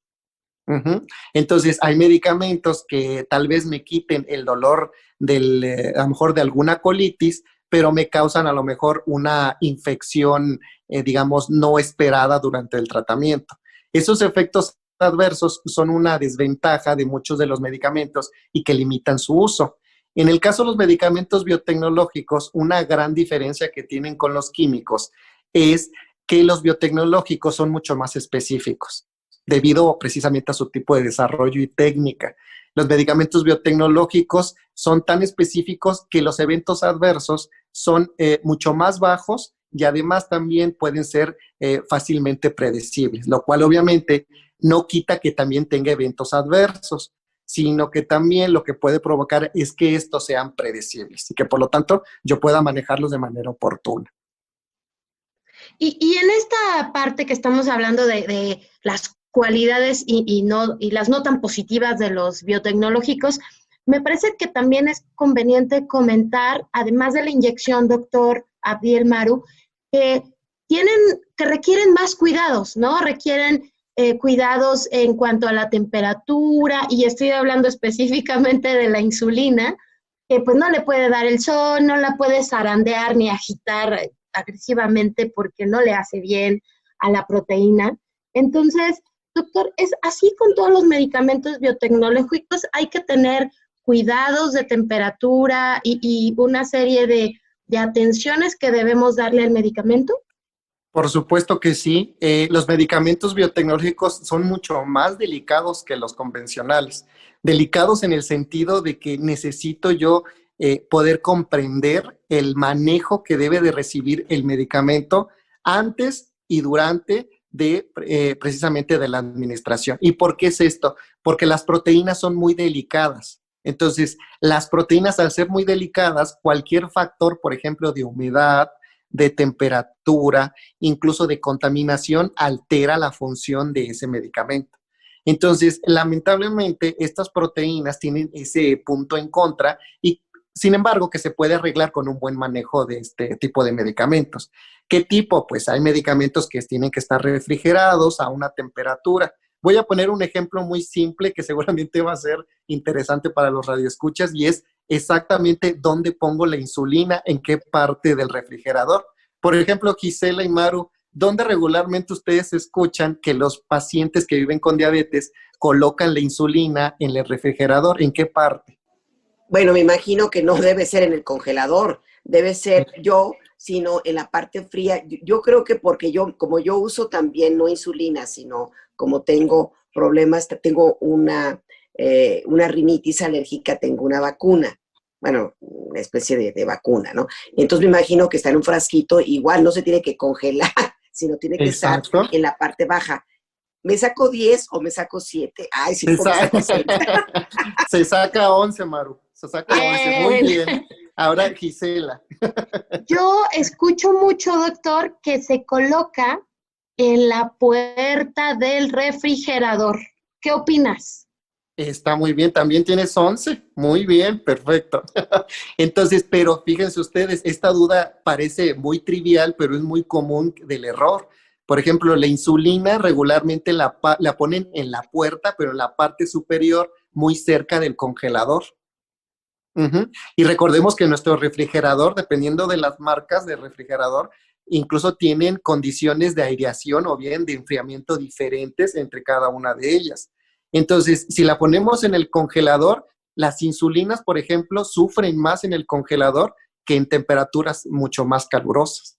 Entonces, hay medicamentos que tal vez me quiten el dolor a lo mejor de alguna colitis, pero me causan a lo mejor una infección, digamos, no esperada durante el tratamiento. Esos efectos adversos son una desventaja de muchos de los medicamentos y que limitan su uso. En el caso de los medicamentos biotecnológicos, una gran diferencia que tienen con los químicos es que los biotecnológicos son mucho más específicos, debido precisamente a su tipo de desarrollo y técnica. Los medicamentos biotecnológicos son tan específicos que los eventos adversos son mucho más bajos y además también pueden ser fácilmente predecibles, lo cual obviamente no quita que también tenga eventos adversos, sino que también lo que puede provocar es que estos sean predecibles y que por lo tanto yo pueda manejarlos de manera oportuna. Y en esta parte que estamos hablando de las cualidades y las no tan positivas de los biotecnológicos, me parece que también es conveniente comentar, además de la inyección, doctor Abdiel Maru, que requieren más cuidados, ¿no? Requieren cuidados en cuanto a la temperatura, y estoy hablando específicamente de la insulina, que pues no le puede dar el sol, no la puede zarandear ni agitar agresivamente porque no le hace bien a la proteína. Entonces, doctor, es así con todos los medicamentos biotecnológicos, hay que tener cuidados de temperatura y una serie de atenciones que debemos darle al medicamento. Por supuesto que sí. Los medicamentos biotecnológicos son mucho más delicados que los convencionales. Delicados en el sentido de que necesito yo poder comprender el manejo que debe de recibir el medicamento antes y durante precisamente de la administración. ¿Y por qué es esto? Porque las proteínas son muy delicadas. Entonces, las proteínas, al ser muy delicadas, cualquier factor, por ejemplo, de humedad, de temperatura, incluso de contaminación, altera la función de ese medicamento. Entonces, lamentablemente, estas proteínas tienen ese punto en contra y, sin embargo, que se puede arreglar con un buen manejo de este tipo de medicamentos. ¿Qué tipo? Pues hay medicamentos que tienen que estar refrigerados a una temperatura. Voy a poner un ejemplo muy simple que seguramente va a ser interesante para los radioescuchas y es exactamente dónde pongo la insulina, en qué parte del refrigerador. Por ejemplo, Gisela y Maru, ¿dónde regularmente ustedes escuchan que los pacientes que viven con diabetes colocan la insulina en el refrigerador? ¿En qué parte? Bueno, me imagino que no debe ser en el congelador, debe ser sino en la parte fría. Yo creo que porque como yo uso también no insulina, sino como tengo problemas, tengo una rinitis alérgica, tengo una vacuna, bueno, una especie de vacuna, ¿no? Entonces me imagino que está en un frasquito, igual no se tiene que congelar, sino tiene que estar en la parte baja. ¿Me saco 10 o me saco 7? Ay, sí, me saco 6. Se saca 11, Maru. Se saca 11, muy bien. Ahora, Gisela. Yo escucho mucho, doctor, que se coloca en la puerta del refrigerador. ¿Qué opinas? Está muy bien, también tienes 11. Muy bien, perfecto. Entonces, pero fíjense ustedes, esta duda parece muy trivial, pero es muy común del error. Por ejemplo, la insulina regularmente la ponen en la puerta, pero en la parte superior, muy cerca del congelador. Ujú. Y recordemos que nuestro refrigerador, dependiendo de las marcas de refrigerador, incluso tienen condiciones de aireación o bien de enfriamiento diferentes entre cada una de ellas. Entonces, si la ponemos en el congelador, las insulinas, por ejemplo, sufren más en el congelador que en temperaturas mucho más calurosas.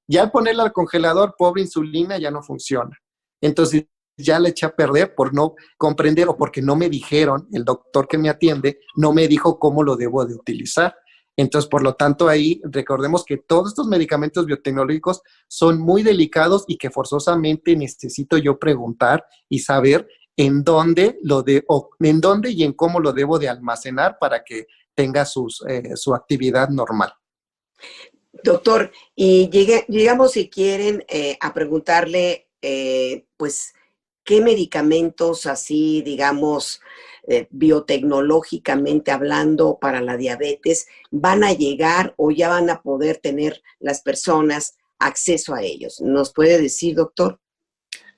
Ya al ponerla al congelador, pobre insulina, ya no funciona. Entonces, ya la eché a perder por no comprender o porque no me dijeron, el doctor que me atiende, no me dijo cómo lo debo de utilizar. Entonces, por lo tanto, ahí recordemos que todos estos medicamentos biotecnológicos son muy delicados y que forzosamente necesito yo preguntar y saber en dónde y en cómo lo debo de almacenar para que tenga su actividad normal. Doctor, y llegamos, si quieren, a preguntarle, pues, ¿qué medicamentos así, digamos, biotecnológicamente hablando para la diabetes van a llegar o ya van a poder tener las personas acceso a ellos? ¿Nos puede decir, doctor?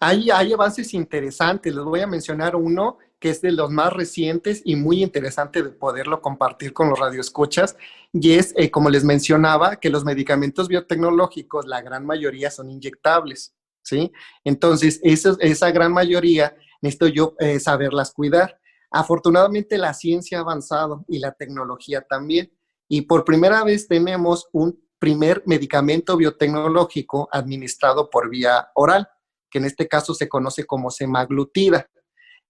Hay avances interesantes. Les voy a mencionar uno que es de los más recientes y muy interesante de poderlo compartir con los radioescuchas, y es, como les mencionaba, que los medicamentos biotecnológicos, la gran mayoría son inyectables, ¿sí? Entonces, esa gran mayoría necesito yo saberlas cuidar. Afortunadamente, la ciencia ha avanzado y la tecnología también, y por primera vez tenemos un primer medicamento biotecnológico administrado por vía oral, que en este caso se conoce como semaglutida.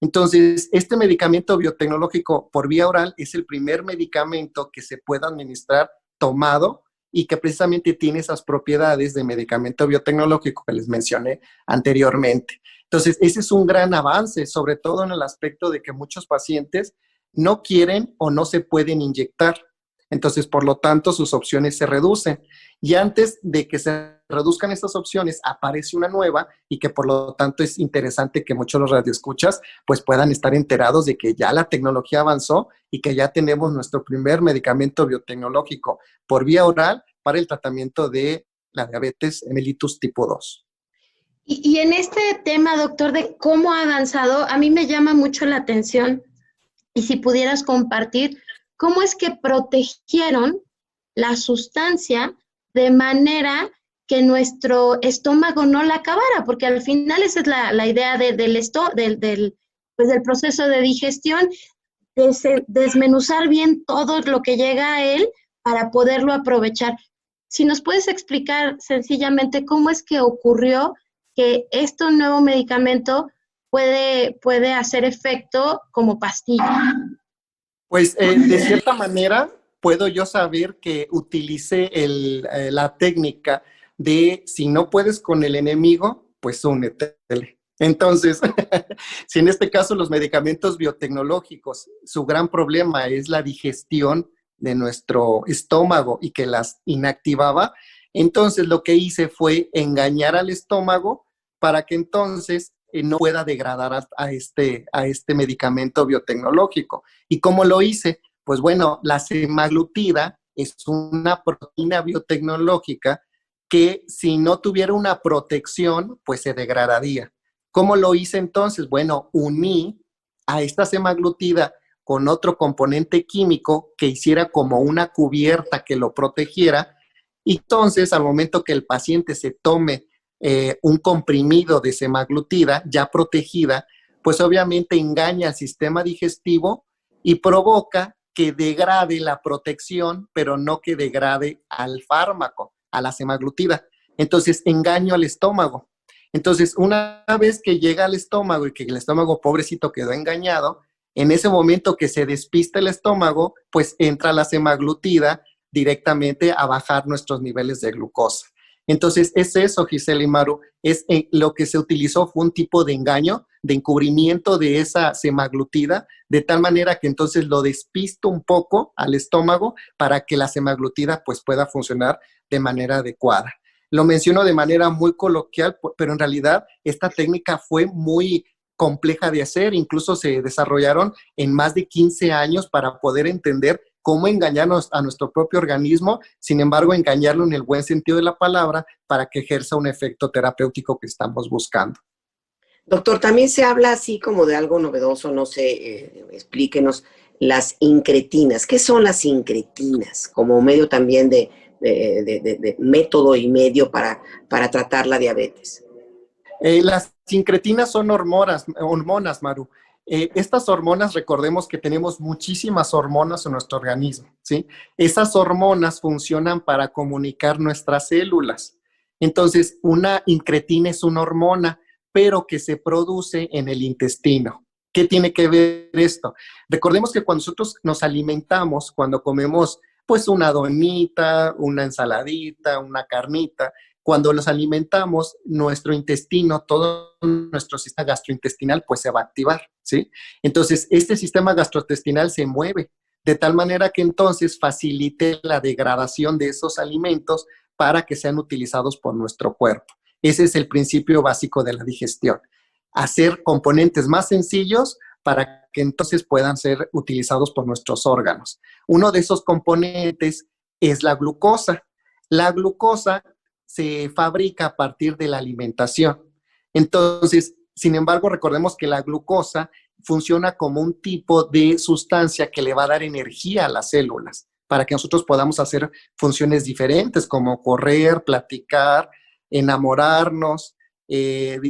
Entonces, este medicamento biotecnológico por vía oral es el primer medicamento que se puede administrar tomado y que precisamente tiene esas propiedades de medicamento biotecnológico que les mencioné anteriormente. Entonces, ese es un gran avance, sobre todo en el aspecto de que muchos pacientes no quieren o no se pueden inyectar. Entonces, por lo tanto, sus opciones se reducen. Y antes de que se reduzcan estas opciones, aparece una nueva y que por lo tanto es interesante que muchos de los radioescuchas pues puedan estar enterados de que ya la tecnología avanzó y que ya tenemos nuestro primer medicamento biotecnológico por vía oral para el tratamiento de la diabetes mellitus tipo 2. Y en este tema, doctor, de cómo ha avanzado, a mí me llama mucho la atención, y si pudieras compartir, cómo es que protegieron la sustancia de manera que nuestro estómago no la acabara, porque al final esa es la idea del proceso de digestión, desmenuzar bien todo lo que llega a él para poderlo aprovechar. Si nos puedes explicar sencillamente cómo es que ocurrió que este nuevo medicamento puede hacer efecto como pastilla. Pues de cierta manera puedo yo saber que utilicé la técnica de si no puedes con el enemigo, pues únetele. Entonces, si en este caso los medicamentos biotecnológicos, su gran problema es la digestión de nuestro estómago y que las inactivaba, entonces lo que hice fue engañar al estómago para que entonces no pueda degradar a este medicamento biotecnológico. ¿Y cómo lo hice? Pues bueno, la semaglutida es una proteína biotecnológica que si no tuviera una protección, pues se degradaría. ¿Cómo lo hice entonces? Bueno, uní a esta semaglutida con otro componente químico que hiciera como una cubierta que lo protegiera, y entonces al momento que el paciente se tome un comprimido de semaglutida ya protegida, pues obviamente engaña al sistema digestivo y provoca que degrade la protección, pero no que degrade al fármaco, a la semaglutida. Entonces engaño al estómago. Entonces, una vez que llega al estómago y que el estómago pobrecito quedó engañado, en ese momento que se despista el estómago, pues entra la semaglutida directamente a bajar nuestros niveles de glucosa. Entonces, es eso, Gisela y Maru, lo que se utilizó fue un tipo de engaño, de encubrimiento de esa semaglutida, de tal manera que entonces lo despisto un poco al estómago para que la semaglutida pues pueda funcionar de manera adecuada. Lo menciono de manera muy coloquial, pero en realidad esta técnica fue muy compleja de hacer, incluso se desarrollaron en más de 15 años para poder entender cómo engañarnos a nuestro propio organismo, sin embargo, engañarlo en el buen sentido de la palabra para que ejerza un efecto terapéutico que estamos buscando. Doctor, también se habla así como de algo novedoso, no sé, explíquenos, las incretinas. ¿Qué son las incretinas? Como medio también de método y medio para tratar la diabetes. Las incretinas son hormonas, Maru. Estas hormonas, recordemos que tenemos muchísimas hormonas en nuestro organismo, ¿sí? Esas hormonas funcionan para comunicar nuestras células. Entonces, una incretina es una hormona, pero que se produce en el intestino. ¿Qué tiene que ver esto? Recordemos que cuando nosotros nos alimentamos, cuando comemos pues una donita, una ensaladita, una carnita, cuando los alimentamos, nuestro intestino, todo nuestro sistema gastrointestinal, pues se va a activar, ¿sí? Entonces, este sistema gastrointestinal se mueve de tal manera que entonces facilite la degradación de esos alimentos para que sean utilizados por nuestro cuerpo. Ese es el principio básico de la digestión. Hacer componentes más sencillos para que entonces puedan ser utilizados por nuestros órganos. Uno de esos componentes es la glucosa. La glucosa se fabrica a partir de la alimentación. Entonces, sin embargo, recordemos que la glucosa funciona como un tipo de sustancia que le va a dar energía a las células para que nosotros podamos hacer funciones diferentes como correr, platicar, enamorarnos,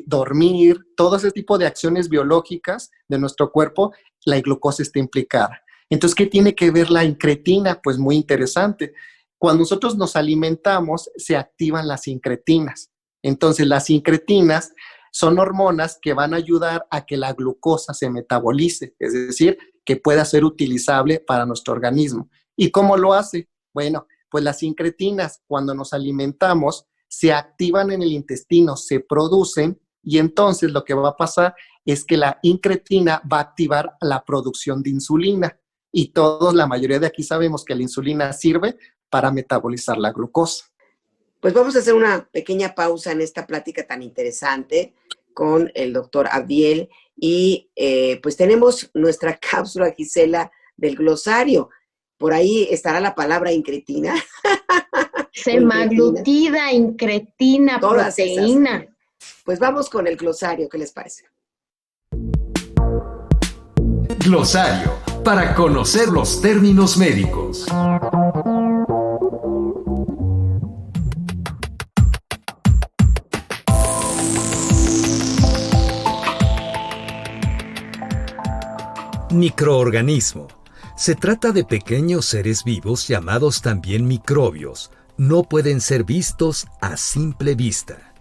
dormir, todo ese tipo de acciones biológicas de nuestro cuerpo, la glucosa está implicada. Entonces, ¿qué tiene que ver la incretina? Pues muy interesante. Cuando nosotros nos alimentamos, se activan las incretinas. Entonces, las incretinas son hormonas que van a ayudar a que la glucosa se metabolice, es decir, que pueda ser utilizable para nuestro organismo. ¿Y cómo lo hace? Bueno, pues las incretinas, cuando nos alimentamos, se activan en el intestino, se producen, y entonces lo que va a pasar es que la incretina va a activar la producción de insulina. Y todos, la mayoría de aquí sabemos que la insulina sirve para metabolizar la glucosa. Pues vamos a hacer una pequeña pausa en esta plática tan interesante con el doctor Abdiel y pues tenemos nuestra cápsula, Gisela, del glosario. Por ahí estará la palabra incretina. Semaglutida, incretina, todas proteína. Esas. Pues vamos con el glosario, ¿qué les parece? Glosario, para conocer los términos médicos. Microorganismo. Se trata de pequeños seres vivos llamados también microbios. No pueden ser vistos a simple vista.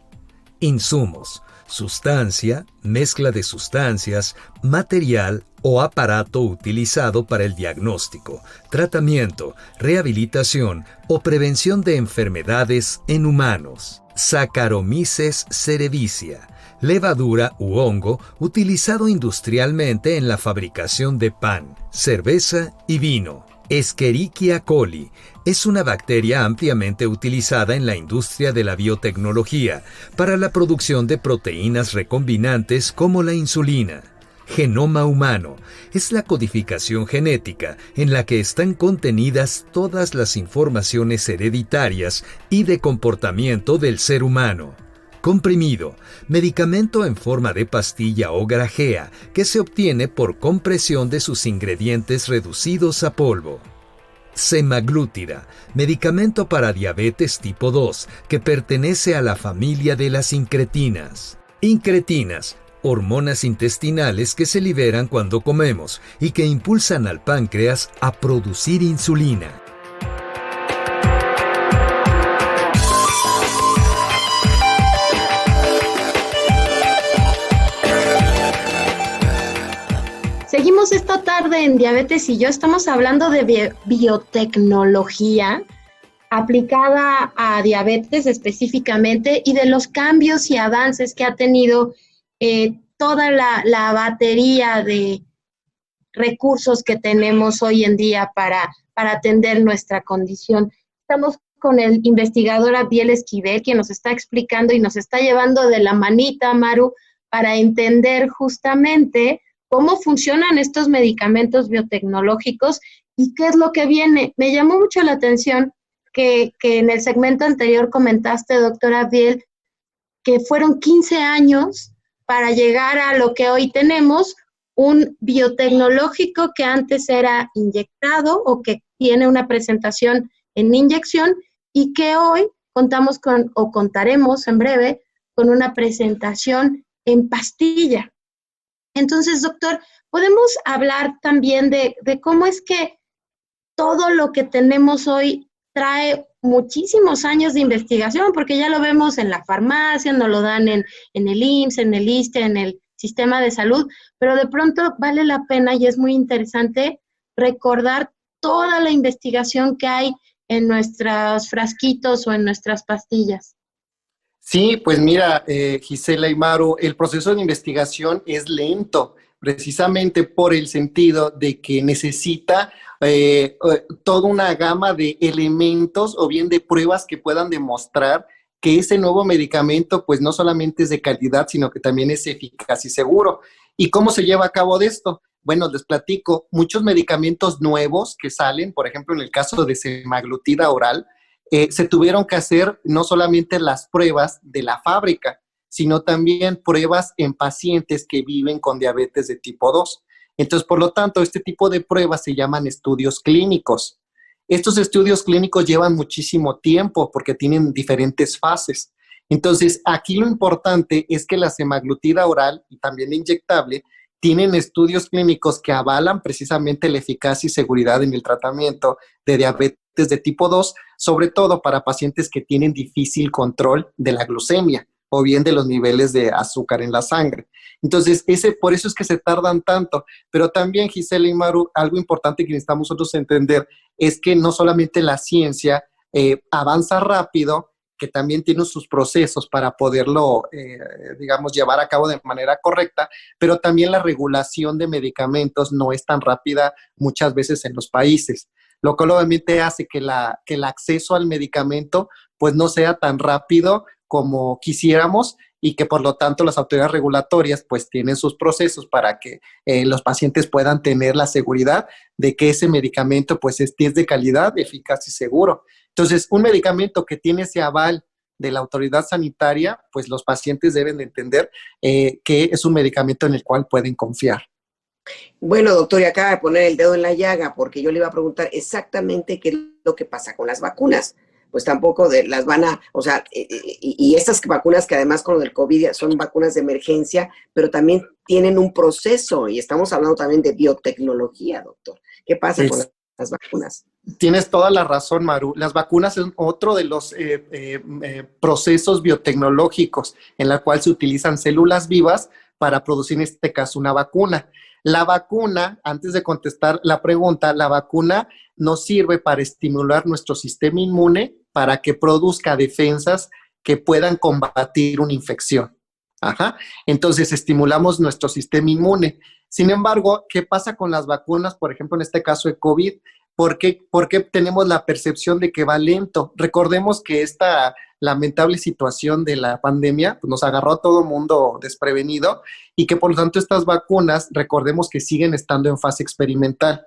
Insumos. Sustancia, mezcla de sustancias, material o aparato utilizado para el diagnóstico, tratamiento, rehabilitación o prevención de enfermedades en humanos. Saccharomyces cerevisiae, levadura u hongo utilizado industrialmente en la fabricación de pan, cerveza y vino. Escherichia coli es una bacteria ampliamente utilizada en la industria de la biotecnología para la producción de proteínas recombinantes como la insulina. Genoma humano es la codificación genética en la que están contenidas todas las informaciones hereditarias y de comportamiento del ser humano. Comprimido, medicamento en forma de pastilla o grajea que se obtiene por compresión de sus ingredientes reducidos a polvo. Semaglútida, medicamento para diabetes tipo 2 que pertenece a la familia de las incretinas. Incretinas, hormonas intestinales que se liberan cuando comemos y que impulsan al páncreas a producir insulina. Seguimos esta tarde en Diabetes y yo. Estamos hablando de biotecnología aplicada a diabetes específicamente y de los cambios y avances que ha tenido toda la batería de recursos que tenemos hoy en día para atender nuestra condición. Estamos con el investigador Abdiel Esquivel, quien nos está explicando y nos está llevando de la manita, Maru, para entender justamente cómo funcionan estos medicamentos biotecnológicos y qué es lo que viene. Me llamó mucho la atención que en el segmento anterior comentaste, doctora Abdiel, que fueron 15 años para llegar a lo que hoy tenemos, un biotecnológico que antes era inyectado o que tiene una presentación en inyección y que hoy contamos con, o contaremos en breve, con una presentación en pastilla. Entonces, doctor, podemos hablar también de cómo es que todo lo que tenemos hoy trae muchísimos años de investigación, porque ya lo vemos en la farmacia, nos lo dan en el IMSS, en el ISSSTE, en el sistema de salud, pero de pronto vale la pena y es muy interesante recordar toda la investigación que hay en nuestros frasquitos o en nuestras pastillas. Sí, pues mira, Gisela y Maru, el proceso de investigación es lento, precisamente por el sentido de que necesita toda una gama de elementos o bien de pruebas que puedan demostrar que ese nuevo medicamento pues no solamente es de calidad, sino que también es eficaz y seguro. ¿Y cómo se lleva a cabo de esto? Bueno, les platico, muchos medicamentos nuevos que salen, por ejemplo, en el caso de semaglutida oral, se tuvieron que hacer no solamente las pruebas de la fábrica, sino también pruebas en pacientes que viven con diabetes de tipo 2. Entonces, por lo tanto, este tipo de pruebas se llaman estudios clínicos. Estos estudios clínicos llevan muchísimo tiempo porque tienen diferentes fases. Entonces, aquí lo importante es que la semaglutida oral y también la inyectable tienen estudios clínicos que avalan precisamente la eficacia y seguridad en el tratamiento de diabetes de tipo 2, sobre todo para pacientes que tienen difícil control de la glucemia o bien de los niveles de azúcar en la sangre. Entonces, por eso es que se tardan tanto. Pero también, Gisela y Maru, algo importante que necesitamos nosotros entender es que no solamente la ciencia avanza rápido, que también tiene sus procesos para poderlo, digamos, llevar a cabo de manera correcta, pero también la regulación de medicamentos no es tan rápida muchas veces en los países, lo cual obviamente hace que el acceso al medicamento pues no sea tan rápido como quisiéramos y que por lo tanto las autoridades regulatorias pues tienen sus procesos para que los pacientes puedan tener la seguridad de que ese medicamento pues es de calidad, eficaz y seguro. Entonces, un medicamento que tiene ese aval de la autoridad sanitaria, pues los pacientes deben de entender que es un medicamento en el cual pueden confiar. Bueno, doctor, y acaba de poner el dedo en la llaga porque yo le iba a preguntar exactamente qué es lo que pasa con las vacunas. Pues tampoco las van a, o sea, y estas vacunas que además con el COVID son vacunas de emergencia, pero también tienen un proceso y estamos hablando también de biotecnología, doctor. ¿Qué pasa con las vacunas? Tienes toda la razón, Maru. Las vacunas son otro de los procesos biotecnológicos en la cual se utilizan células vivas para producir, en este caso, una vacuna. La vacuna, antes de contestar la pregunta, la vacuna nos sirve para estimular nuestro sistema inmune para que produzca defensas que puedan combatir una infección. Ajá. Entonces, estimulamos nuestro sistema inmune. Sin embargo, ¿qué pasa con las vacunas? Por ejemplo, en este caso de COVID, ¿por qué tenemos la percepción de que va lento? Recordemos que esta lamentable situación de la pandemia pues, nos agarró a todo el mundo desprevenido y que por lo tanto estas vacunas, recordemos que siguen estando en fase experimental.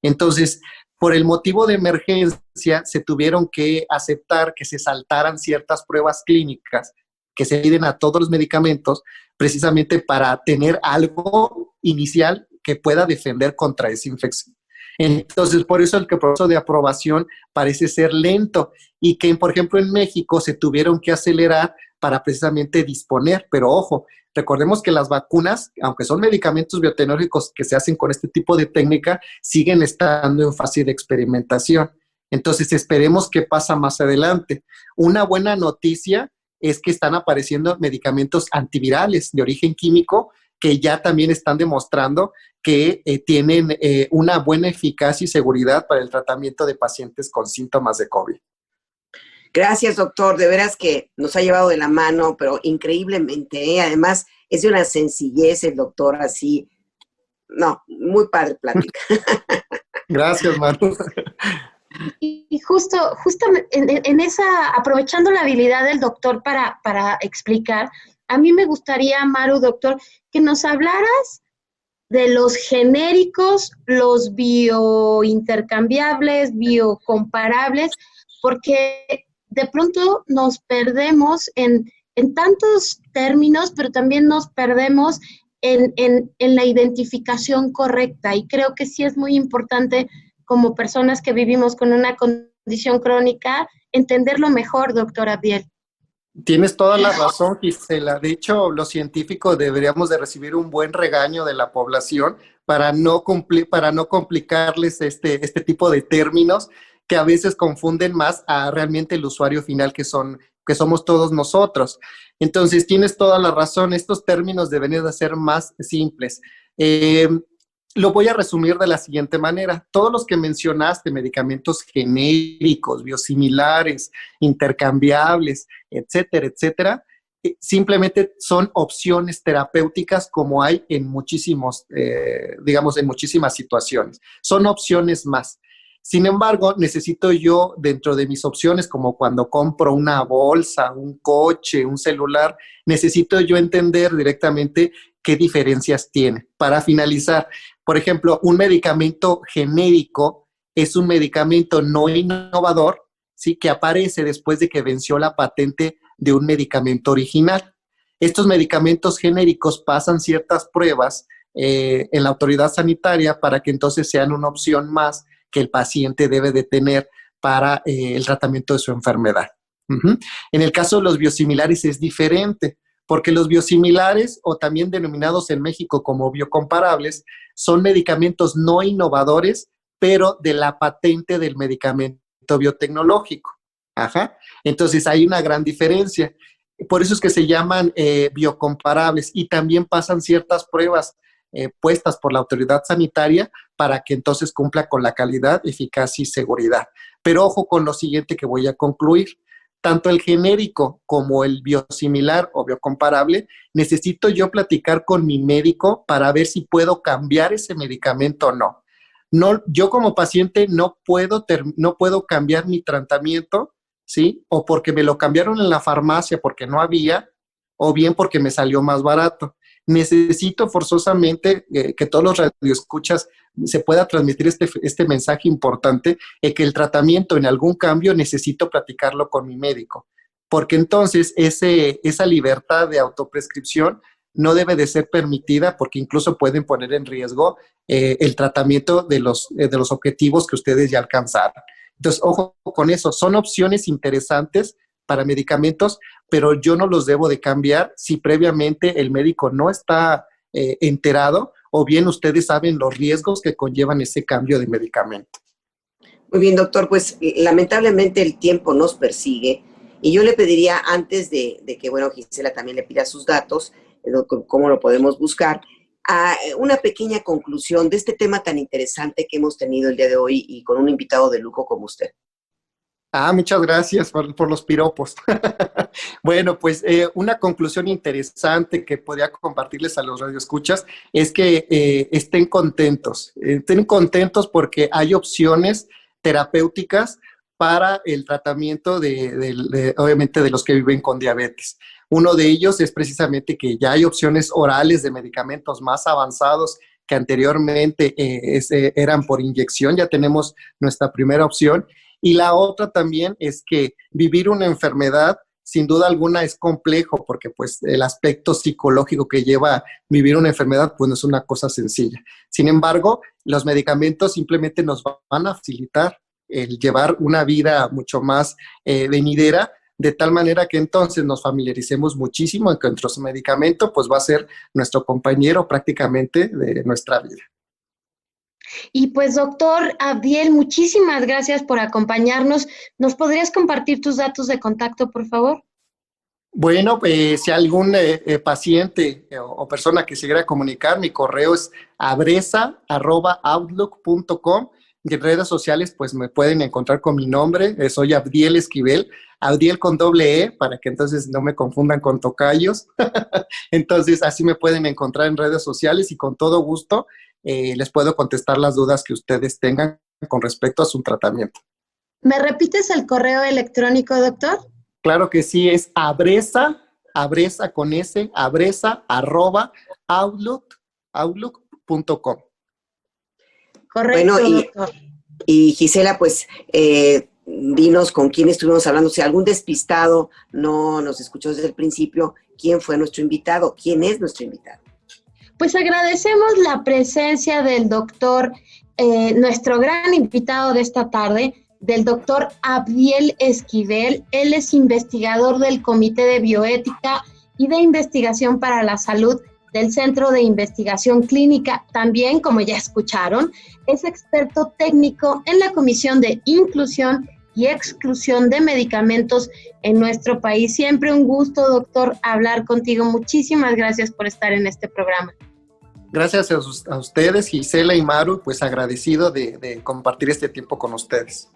Entonces, por el motivo de emergencia, se tuvieron que aceptar que se saltaran ciertas pruebas clínicas que se piden a todos los medicamentos, precisamente para tener algo inicial que pueda defender contra esa infección. Entonces, por eso el proceso de aprobación parece ser lento y que, por ejemplo, en México se tuvieron que acelerar para precisamente disponer, pero ojo, recordemos que las vacunas, aunque son medicamentos biotecnológicos que se hacen con este tipo de técnica, siguen estando en fase de experimentación. Entonces, esperemos qué pasa más adelante. Una buena noticia es que están apareciendo medicamentos antivirales de origen químico que ya también están demostrando que tienen una buena eficacia y seguridad para el tratamiento de pacientes con síntomas de COVID. Gracias, doctor. De veras que nos ha llevado de la mano, pero increíblemente. Además, es de una sencillez el doctor así. No, muy padre plática. Gracias, Manu. Y justo en esa, aprovechando la habilidad del doctor para explicar, a mí me gustaría, Maru, doctor, que nos hablaras de los genéricos, los biointercambiables, biocomparables, porque de pronto nos perdemos en tantos términos, pero también nos perdemos en la identificación correcta. Y creo que sí es muy importante, como personas que vivimos con una condición crónica, entenderlo mejor, doctor Abdiel. Tienes toda la razón, Gisela. De hecho, los científicos deberíamos de recibir un buen regaño de la población para no complicarles este tipo de términos que a veces confunden más a realmente el usuario final que somos todos nosotros. Entonces, tienes toda la razón. Estos términos deberían de ser más simples. Lo voy a resumir de la siguiente manera. Todos los que mencionaste, medicamentos genéricos, biosimilares, intercambiables, etcétera, etcétera, simplemente son opciones terapéuticas como hay en muchísimas situaciones. Son opciones más. Sin embargo, necesito yo, dentro de mis opciones, como cuando compro una bolsa, un coche, un celular, necesito yo entender directamente qué diferencias tiene. Para finalizar, por ejemplo, un medicamento genérico es un medicamento no innovador, ¿sí?, que aparece después de que venció la patente de un medicamento original. Estos medicamentos genéricos pasan ciertas pruebas en la autoridad sanitaria para que entonces sean una opción más que el paciente debe de tener para el tratamiento de su enfermedad. En el caso de los biosimilares es diferente, porque los biosimilares, o también denominados en México como biocomparables, son medicamentos no innovadores, pero de la patente del medicamento biotecnológico. Entonces hay una gran diferencia. Por eso es que se llaman biocomparables, y también pasan ciertas pruebas puestas por la autoridad sanitaria para que entonces cumpla con la calidad, eficacia y seguridad. Pero ojo con lo siguiente que voy a concluir. Tanto el genérico como el biosimilar o biocomparable, necesito yo platicar con mi médico para ver si puedo cambiar ese medicamento o no. Yo como paciente no puedo cambiar mi tratamiento, ¿sí? O porque me lo cambiaron en la farmacia porque no había, o bien porque me salió más barato. Necesito forzosamente que todos los radioescuchas se pueda transmitir este mensaje importante, que el tratamiento en algún cambio necesito platicarlo con mi médico, porque entonces esa libertad de autoprescripción no debe de ser permitida, porque incluso pueden poner en riesgo el tratamiento de los objetivos que ustedes ya alcanzaron. Entonces, ojo con eso, son opciones interesantes para medicamentos, pero yo no los debo de cambiar si previamente el médico no está enterado, o bien ustedes saben los riesgos que conllevan ese cambio de medicamento. Muy bien, doctor, pues lamentablemente el tiempo nos persigue, y yo le pediría, antes de que, bueno, Gisela también le pida sus datos, cómo lo podemos buscar, una pequeña conclusión de este tema tan interesante que hemos tenido el día de hoy, y con un invitado de lujo como usted. Muchas gracias por los piropos. Bueno, pues una conclusión interesante que podría compartirles a los radioescuchas es que estén contentos porque hay opciones terapéuticas para el tratamiento obviamente, de los que viven con diabetes. Uno de ellos es precisamente que ya hay opciones orales de medicamentos más avanzados que anteriormente eran por inyección. Ya tenemos nuestra primera opción. Y la otra también es que vivir una enfermedad, sin duda alguna, es complejo, porque pues el aspecto psicológico que lleva vivir una enfermedad pues no es una cosa sencilla. Sin embargo, los medicamentos simplemente nos van a facilitar el llevar una vida mucho más venidera, de tal manera que entonces nos familiaricemos muchísimo en que nuestro medicamento pues va a ser nuestro compañero prácticamente de nuestra vida. Y pues, doctor Abdiel, muchísimas gracias por acompañarnos. ¿Nos podrías compartir tus datos de contacto, por favor? Bueno, si algún paciente o persona que se quiera comunicar, mi correo es abresa@outlook.com. Y en redes sociales, pues me pueden encontrar con mi nombre. Soy Abdiel Esquivel, Abdiel con doble E, para que entonces no me confundan con tocayos. Entonces, así me pueden encontrar en redes sociales, y con todo gusto les puedo contestar las dudas que ustedes tengan con respecto a su tratamiento. ¿Me repites el correo electrónico, doctor? Claro que sí, es Abreza con S, abreza@outlook.com. Correcto, bueno, doctor. Y Gisela, pues dinos con quién estuvimos hablando. Si algún despistado no nos escuchó desde el principio, ¿quién fue nuestro invitado? ¿Quién es nuestro invitado? Pues agradecemos la presencia del doctor, nuestro gran invitado de esta tarde, del doctor Abdiel Esquivel. Él es investigador del Comité de Bioética y de Investigación para la Salud del Centro de Investigación Clínica. También, como ya escucharon, es experto técnico en la Comisión de Inclusión y Exclusión de Medicamentos en nuestro país. Siempre un gusto, doctor, hablar contigo. Muchísimas gracias por estar en este programa. Gracias a ustedes, Gisela y Maru, pues agradecido de compartir este tiempo con ustedes.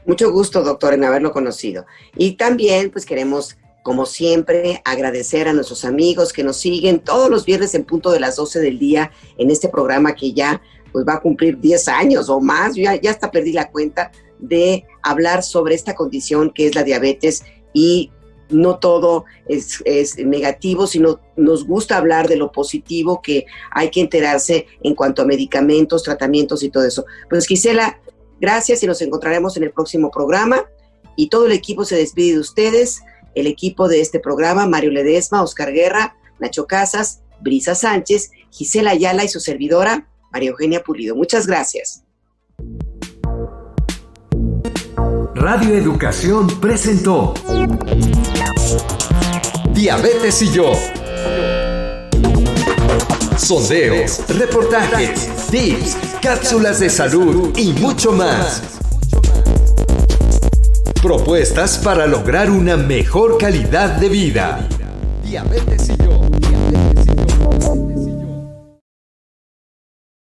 Mucho gusto, doctor, en haberlo conocido. Y también, pues queremos, como siempre, agradecer a nuestros amigos que nos siguen todos los viernes en punto de las 12 del día en este programa que ya pues va a cumplir 10 años o más. Yo ya hasta perdí la cuenta de hablar sobre esta condición que es la diabetes, y no todo es negativo, sino nos gusta hablar de lo positivo que hay que enterarse en cuanto a medicamentos, tratamientos y todo eso. Pues Gisela, gracias y nos encontraremos en el próximo programa. Y todo el equipo se despide de ustedes, el equipo de este programa: Mario Ledesma, Oscar Guerra, Nacho Casas, Brisa Sánchez, Gisela Ayala y su servidora, María Eugenia Pulido. Muchas gracias. Radio Educación presentó Diabetes y yo. Sondeos, reportajes, tips, cápsulas de salud y mucho más. Propuestas para lograr una mejor calidad de vida. Diabetes y yo.